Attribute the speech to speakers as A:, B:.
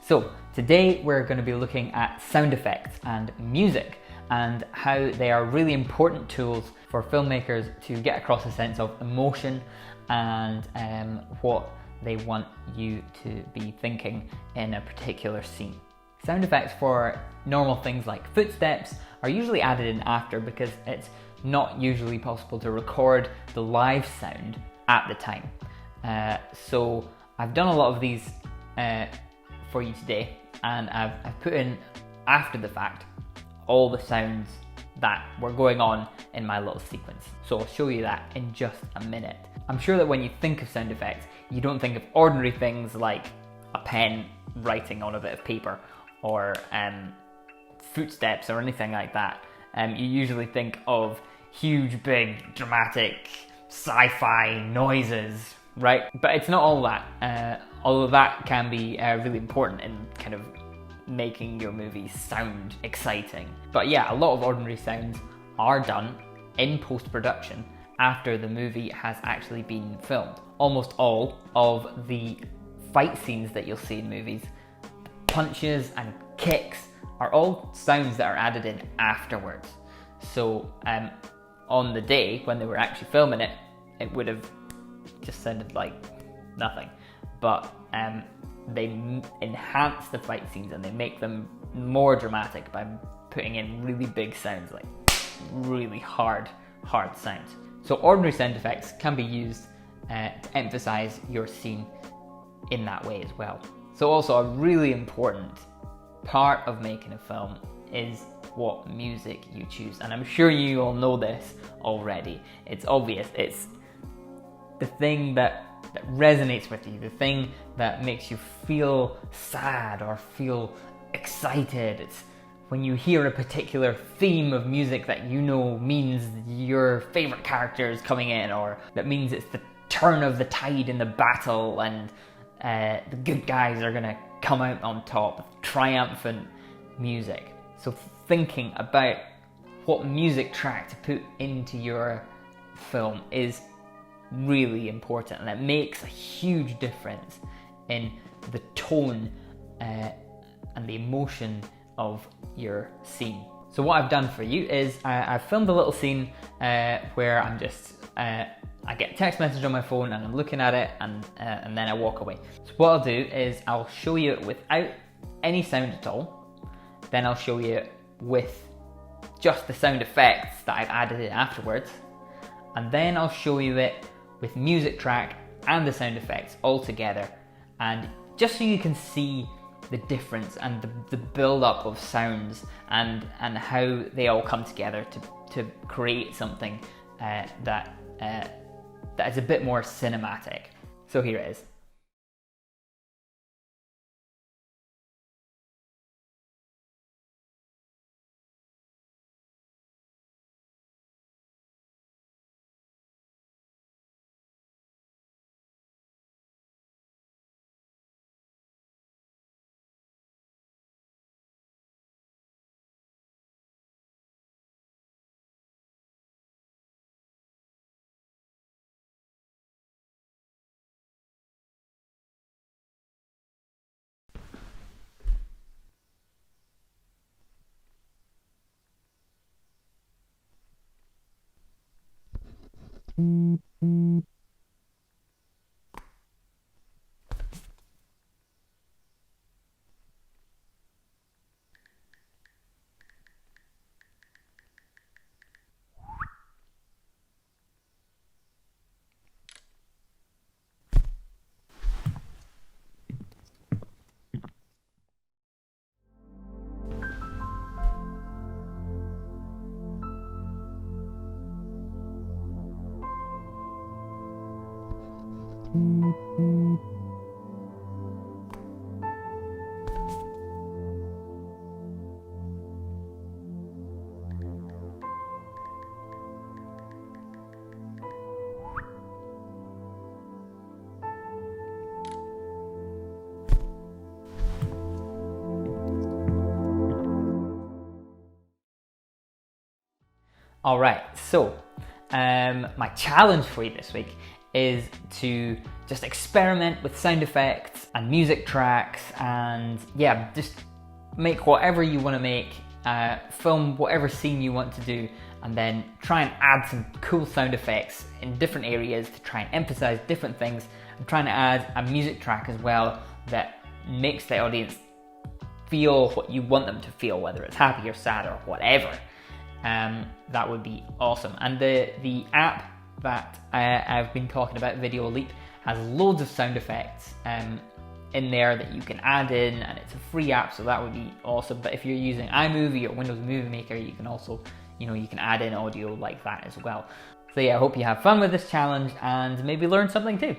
A: So today we're going to be looking at sound effects and music and how they are really important tools for filmmakers to get across a sense of emotion and what they want you to be thinking in a particular scene. Sound effects for normal things like footsteps are usually added in after because it's not usually possible to record the live sound at the time. So I've done a lot of these for you today, and I've put in after the fact all the sounds that were going on in my little sequence. So I'll show you that in just a minute. I'm sure that when you think of sound effects, you don't think of ordinary things like a pen writing on a bit of paper or footsteps or anything like that. You usually think of huge, big, dramatic, sci-fi noises, right? But it's not all that, although that can be really important in kind of making your movie sound exciting. But yeah, a lot of ordinary sounds are done in post-production after the movie has actually been filmed. Almost all of the fight scenes that you'll see in movies, punches and kicks, are all sounds that are added in afterwards. So on the day when they were actually filming it, it would have just sounded like nothing. But they enhance the fight scenes and they make them more dramatic by putting in really big sounds, like really hard sounds. So ordinary sound effects can be used to emphasize your scene in that way as well. So also a really important part of making a film is what music you choose. And I'm sure you all know this already. It's obvious. It's the thing that resonates with you, the thing that makes you feel sad or feel excited. It's when you hear a particular theme of music that you know means your favorite character is coming in, or that means it's the turn of the tide in the battle and the good guys are gonna come out on top. Triumphant music. So thinking about what music track to put into your film is really important, and it makes a huge difference in the tone and the emotion of your scene. So what I've done for you is I've filmed a little scene where I'm just I get a text message on my phone and I'm looking at it and then I walk away. So what I'll do is I'll show you it without any sound at all, then I'll show you it with just the sound effects that I've added in afterwards, and then I'll show you it with music track and the sound effects all together, and just so you can see the difference and the build-up of sounds and how they all come together to create something that is a bit more cinematic. So here it is. All right, so my challenge for you this week is to just experiment with sound effects and music tracks, and yeah, just make whatever you want to make, film whatever scene you want to do, and then try and add some cool sound effects in different areas to try and emphasize different things, and trying to add a music track as well that makes the audience feel what you want them to feel, whether it's happy or sad or whatever. That would be awesome. And the app that I've been talking about, Video Leap, has loads of sound effects in there that you can add in, and it's a free app, so that would be awesome. But if you're using iMovie or Windows Movie Maker, you can also, you can add in audio like that as well. So yeah, I hope you have fun with this challenge and maybe learn something too.